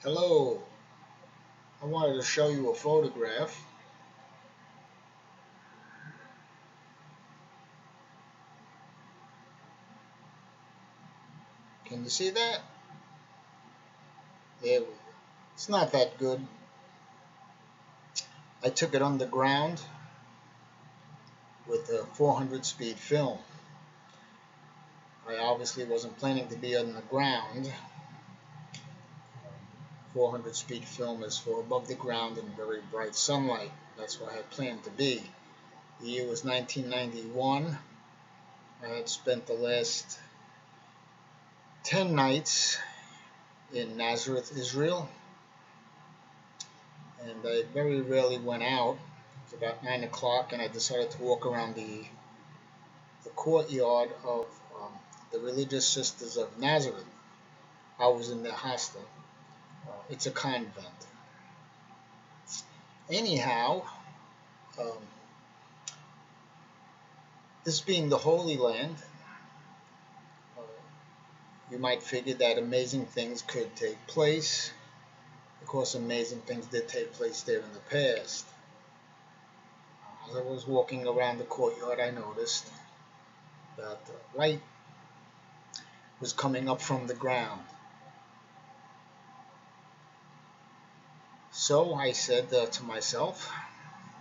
Hello, I wanted to show you a photograph. Can you see that? There we go. It's not that good. I took it underground with a 400 speed film. I obviously wasn't planning to be on the ground. 400 speed film is for above the ground in very bright sunlight. That's where I had planned to be. The year was 1991. I had spent the last 10 nights in Nazareth, Israel, and I very rarely went out. It was about 9 o'clock, and I decided to walk around the courtyard of the Religious Sisters of Nazareth. I was in their hostel. It's a convent. Anyhow, um, this being the Holy Land, uh, you might figure that amazing things could take place. Of course, amazing things did take place there in the past. As I was walking around the courtyard, I noticed that light was coming up from the ground. So I said to myself,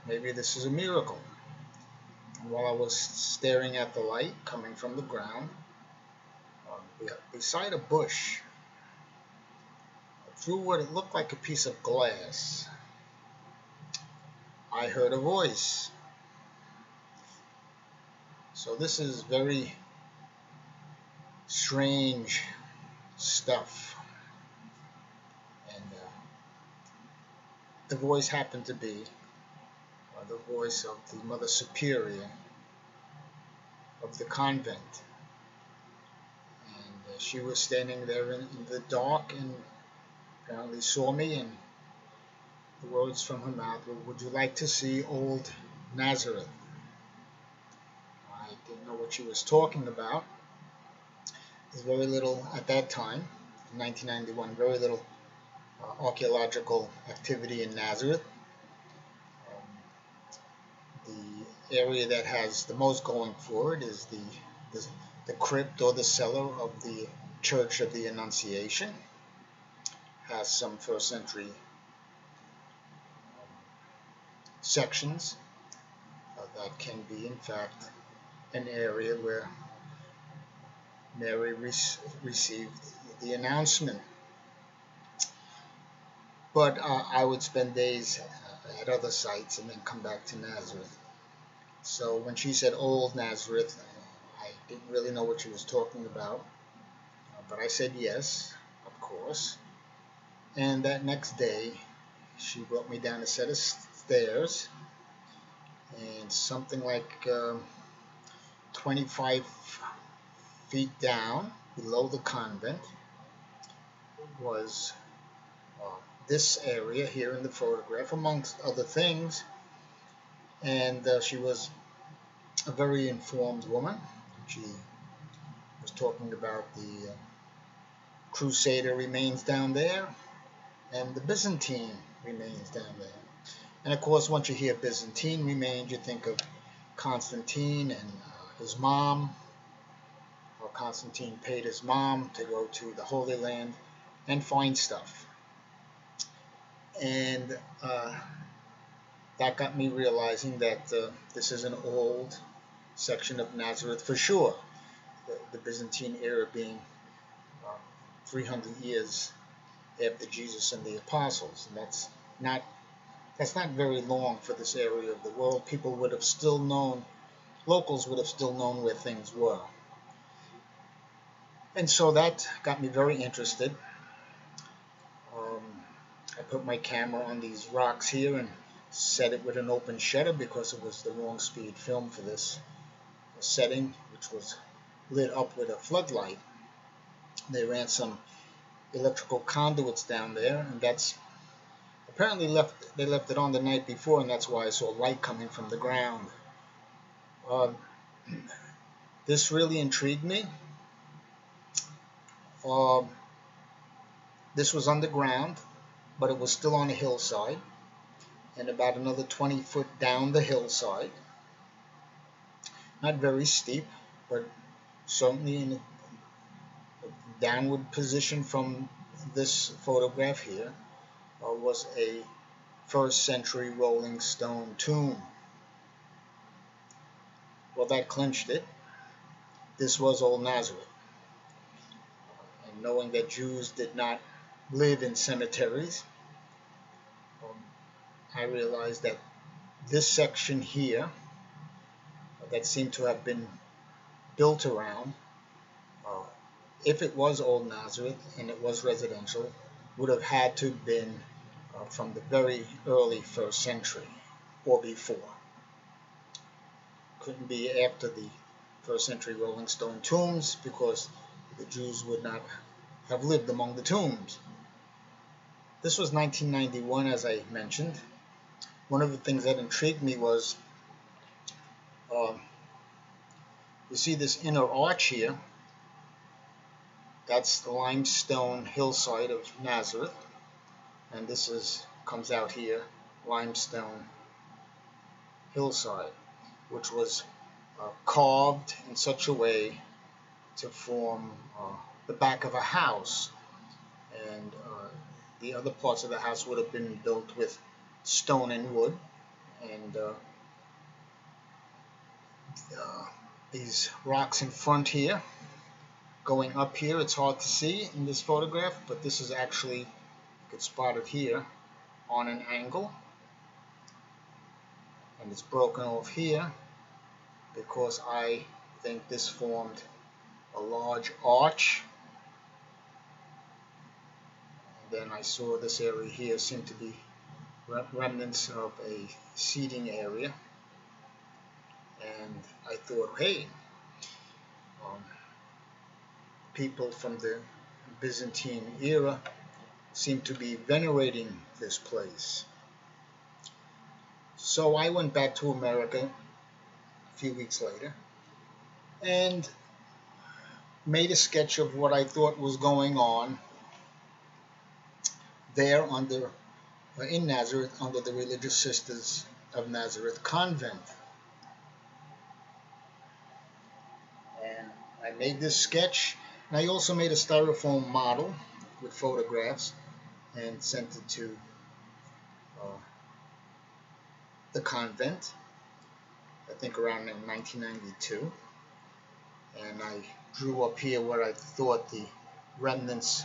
maybe this is a miracle. And while I was staring at the light coming from the ground, beside a bush, through what it looked like a piece of glass, I heard a voice. So this is very strange stuff. And the voice happened to be the voice of the Mother Superior of the convent. And she was standing there in the dark and apparently saw me, and the words from her mouth were, "Would you like to see old Nazareth?" I didn't know what she was talking about. There's very little at that time, in 1991, very little archaeological activity in Nazareth. The area that has the most going for it is the crypt or the cellar of the Church of the Annunciation. Has some first century sections that can be, in fact, an area where Mary received the announcement. But I would spend days at other sites and then come back to Nazareth. So when she said old Nazareth, I didn't really know what she was talking about. But I said yes, of course. And that next day, she brought me down a set of stairs, and something like 25 feet down below the convent was this area here in the photograph, amongst other things. And she was a very informed woman. She was talking about the Crusader remains down there, and the Byzantine remains down there. And of course, once you hear Byzantine remains, you think of Constantine and his mom, how Constantine paid his mom to go to the Holy Land and find stuff. And that got me realizing that this is an old section of Nazareth for sure, the Byzantine era being 300 years after Jesus and the apostles, and that's not very long for this area of the world. People would have still known, locals would have still known where things were. And so that got me very interested. I put my camera on these rocks here and set it with an open shutter because it was the wrong speed film for this setting, which was lit up with a floodlight. They ran some electrical conduits down there, and that's apparently they left it on the night before, and that's why I saw light coming from the ground. This really intrigued me. This was underground. but it was still on a hillside, and about another 20 foot down the hillside. Not very steep, but certainly in a downward position from this photograph here, was a first century rolling stone tomb. Well, that clinched it. This was Old Nazareth. And knowing that Jews did not live in cemeteries, I realized that this section here, that seemed to have been built around, uh, if it was Old Nazareth and it was residential, would have had to have been from the very early first century or before. Couldn't be after the first century rolling stone tombs, because the Jews would not have lived among the tombs. This was 1991, as I mentioned. One of the things that intrigued me was, you see this inner arch here. That's the limestone hillside of Nazareth, and this comes out here, limestone hillside, which was carved in such a way to form the back of a house, and the other parts of the house would have been built with stone and wood, and these rocks in front here, going up here, it's hard to see in this photograph, but this is actually, you could spot it here, on an angle, and it's broken off here because I think this formed a large arch. And then I saw this area here seemed to be remnants of a seating area, and I thought, hey, people from the Byzantine era seem to be venerating this place. So I went back to America a few weeks later and made a sketch of what I thought was going on there in Nazareth, under the Religious Sisters of Nazareth convent. And I made this sketch, and I also made a styrofoam model with photographs and sent it to the convent, I think around in 1992. And I drew up here what I thought the remnants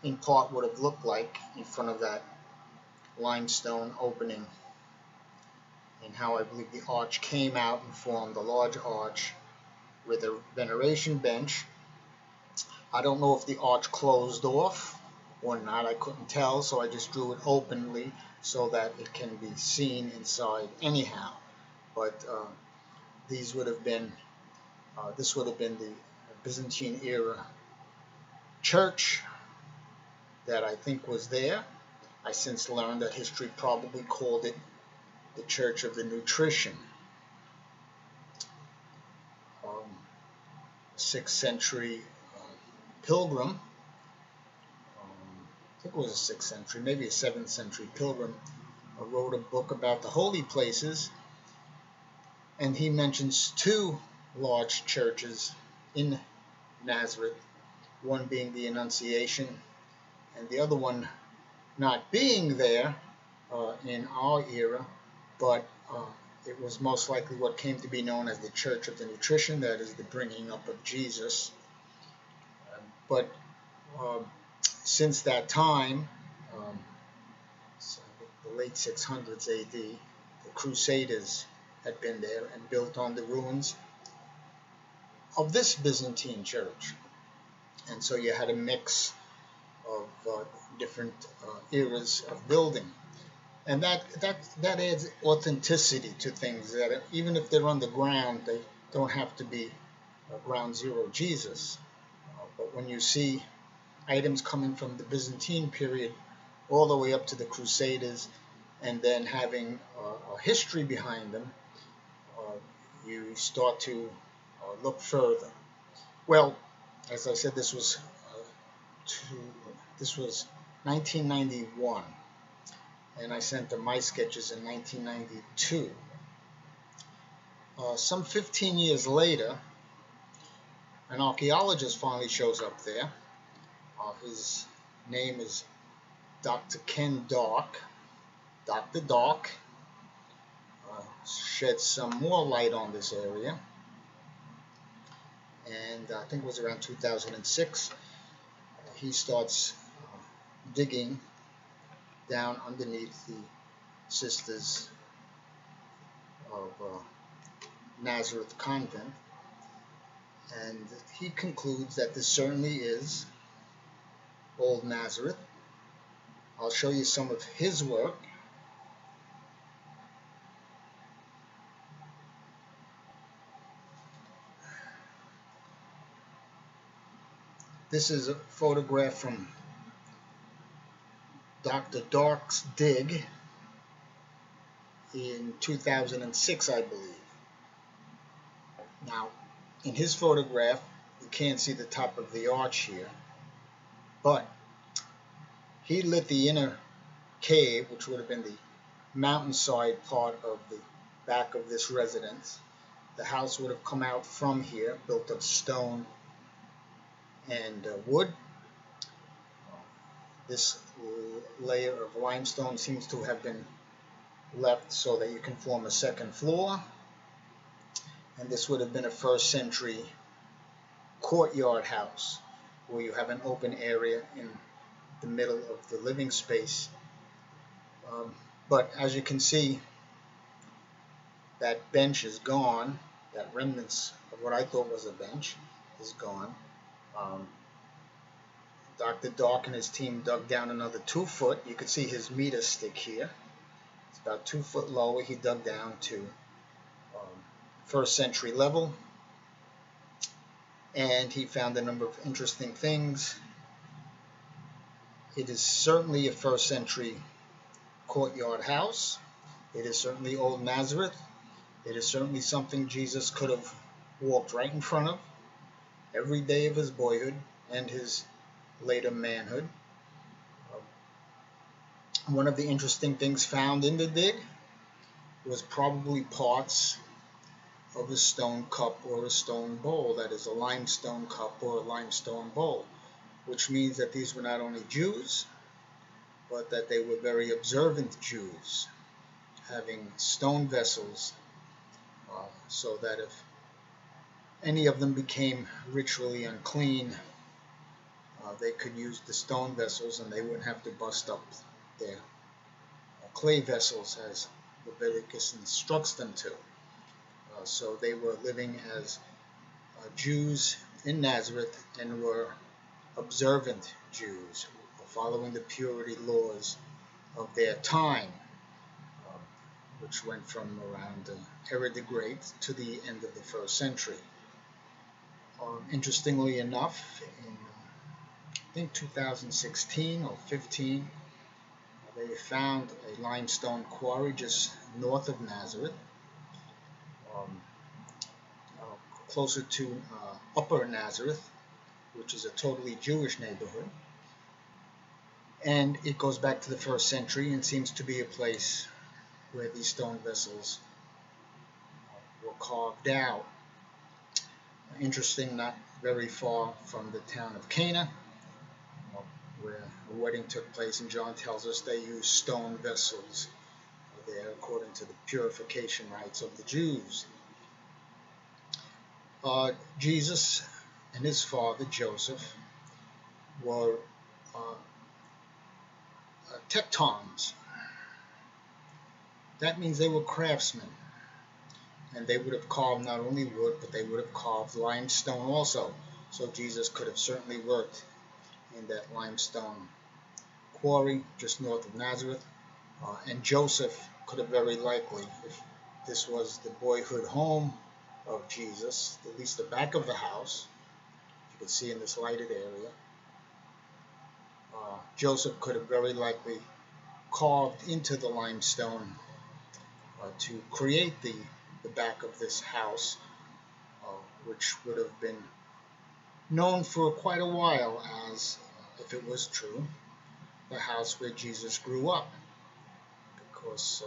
in part would have looked like in front of that limestone opening, and how I believe the arch came out and formed a large arch with a veneration bench. I don't know if the arch closed off or not, I couldn't tell, so I just drew it openly so that it can be seen inside anyhow. But this would have been the Byzantine era church that I think was there. I since learned that history probably called it the Church of the Nutrition. 6th century pilgrim, I think it was a 6th century, maybe a 7th century pilgrim, wrote a book about the holy places, and he mentions two large churches in Nazareth, one being the Annunciation and the other one not being there in our era, but it was most likely what came to be known as the Church of the Nutrition, that is the bringing up of Jesus. But since that time, so the late 600s AD, the Crusaders had been there and built on the ruins of this Byzantine church. And so you had a mix of different eras of building. And that adds authenticity to things, that even if they're underground, they don't have to be ground zero Jesus. But when you see items coming from the Byzantine period all the way up to the Crusaders, and then having a history behind them, you start to look further. Well, as I said, this was 1991, and I sent her my sketches in 1992. Some 15 years later, an archaeologist finally shows up there. His name is Dr. Ken Dark. Dr. Dark sheds some more light on this area, and I think it was around 2006, he starts digging down underneath the Sisters of Nazareth convent, and he concludes that this certainly is Old Nazareth. I'll show you some of his work. This is a photograph from Dr. Dark's dig in 2006, I believe. Now, in his photograph, you can't see the top of the arch here, but he lit the inner cave, which would have been the mountainside part of the back of this residence. The house would have come out from here, built of stone and wood. This layer of limestone seems to have been left so that you can form a second floor, and this would have been a first century courtyard house where you have an open area in the middle of the living space. But as you can see, that bench is gone. That remnants of what I thought was a bench is gone. Dr. Dark and his team dug down another 2 foot. You can see his meter stick here. It's about 2 foot lower. He dug down to first century level, and he found a number of interesting things. It is certainly a first century courtyard house. It is certainly Old Nazareth. It is certainly something Jesus could have walked right in front of every day of his boyhood and his later manhood. One of the interesting things found in the dig was probably parts of a stone cup or a stone bowl, that is a limestone cup or a limestone bowl, which means that these were not only Jews, but that they were very observant Jews, having stone vessels, so that if any of them became ritually unclean, they could use the stone vessels and they wouldn't have to bust up their clay vessels as Leviticus instructs them to. So they were living as Jews in Nazareth and were observant Jews, following the purity laws of their time, which went from around Herod the Great to the end of the first century. Interestingly enough, in I think 2016 or 15, they found a limestone quarry just north of Nazareth, closer to Upper Nazareth, which is a totally Jewish neighborhood. And it goes back to the first century and seems to be a place where these stone vessels were carved out. Interesting, not very far from the town of Cana, where a wedding took place, and John tells us they used stone vessels there according to the purification rites of the Jews. Jesus and his father Joseph were tectons. That means they were craftsmen, and they would have carved not only wood, but they would have carved limestone also. So Jesus could have certainly worked in that limestone quarry just north of Nazareth, and Joseph could have very likely, if this was the boyhood home of Jesus, at least the back of the house, you can see in this lighted area, Joseph could have very likely carved into the limestone to create the back of this house, which would have been known for quite a while as, if it was true, the house where Jesus grew up, because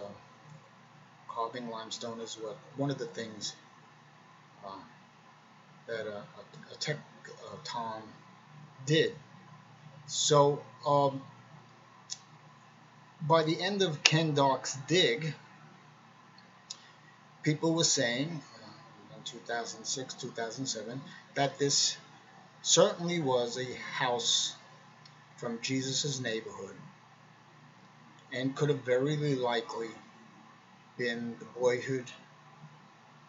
carving limestone is one of the things uh, that a tech Tom did. So by the end of Ken Dark's dig, people were saying in 2006, 2007, that this certainly was a house from Jesus' neighborhood and could have very likely been the boyhood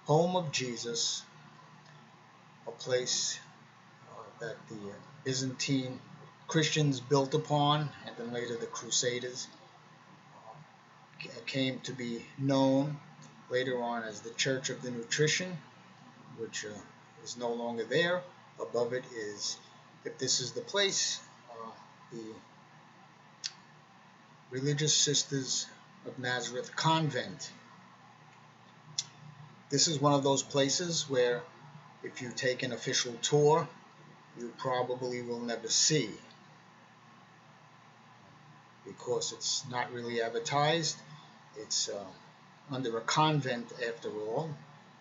home of Jesus, a place that the Byzantine Christians built upon, and then later the Crusaders came to be known later on as the Church of the Nutrition, which is no longer there. Above it is, if this is the place, the Religious Sisters of Nazareth Convent. This is one of those places where if you take an official tour, you probably will never see, because it's not really advertised. It's under a convent after all.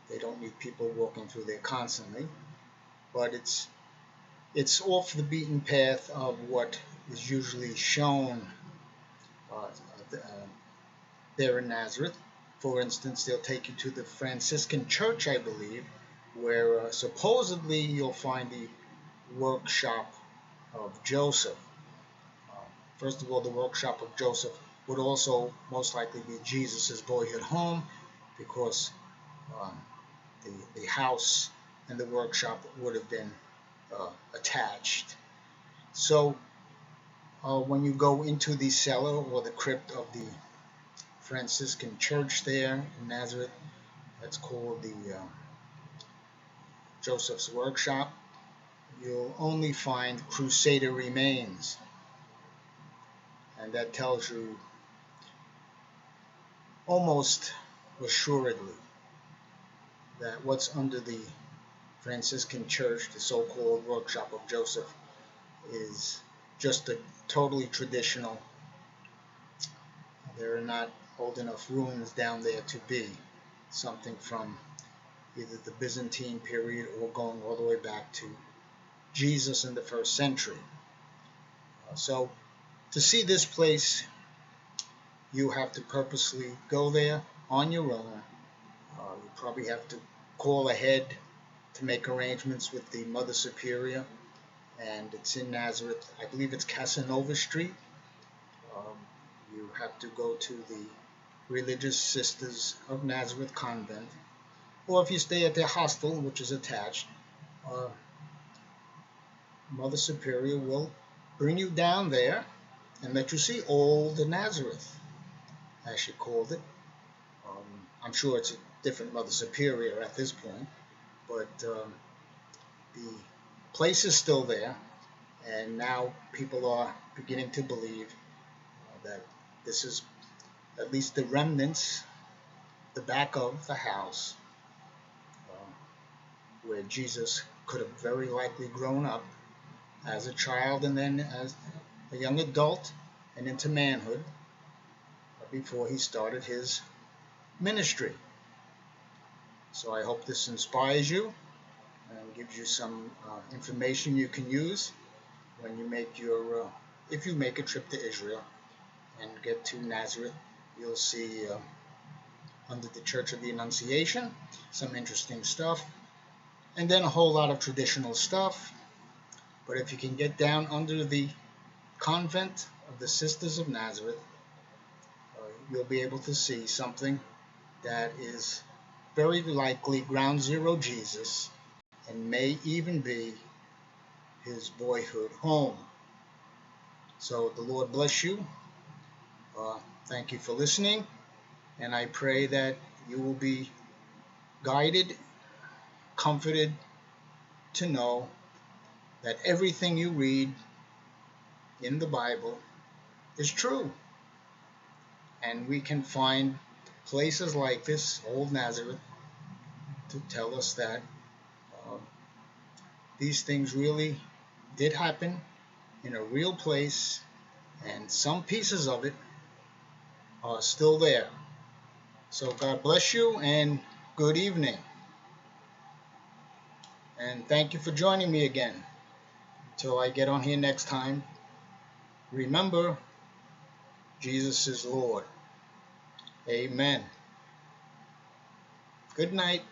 They don't need people walking through there constantly, but it's off the beaten path of what is usually shown there in Nazareth. For instance, they'll take you to the Franciscan church, I believe, where supposedly you'll find the workshop of Joseph. First of all, the workshop of Joseph would also most likely be Jesus' boyhood home, because the house and the workshop would have been attached. So when you go into the cellar or the crypt of the Franciscan church there in Nazareth, that's called the Joseph's Workshop, you'll only find Crusader remains, and that tells you almost assuredly that what's under the Franciscan church, the so-called Workshop of Joseph, is just a totally traditional. There are not old enough ruins down there to be something from either the Byzantine period or going all the way back to Jesus in the 1st century. So to see this place, you have to purposely go there on your own. You probably have to call ahead to make arrangements with the Mother Superior, and it's in Nazareth. I believe it's Casanova Street. You have to go to the Religious Sisters of Nazareth Convent, or if you stay at their hostel, which is attached, Mother Superior will bring you down there and let you see Old Nazareth, as she called it. I'm sure it's a different Mother Superior at this point, but the place is still there, and now people are beginning to believe that this is at least the remnants, the back of the house, where Jesus could have very likely grown up as a child and then as a young adult and into manhood before he started his ministry. So I hope this inspires you and gives you some information you can use when you make your, if you make a trip to Israel and get to Nazareth. You'll see under the Church of the Annunciation some interesting stuff, and then a whole lot of traditional stuff. But if you can get down under the convent of the Sisters of Nazareth, you'll be able to see something that is very likely ground zero Jesus, and may even be his boyhood home. So the Lord bless you. Thank you for listening, and I pray that you will be guided, comforted to know that everything you read in the Bible is true. And we can find places like this, Old Nazareth, to tell us that these things really did happen in a real place and some pieces of it are still there. So God bless you and good evening. And thank you for joining me again. Until I get on here next time, remember, Jesus is Lord. Amen. Good night.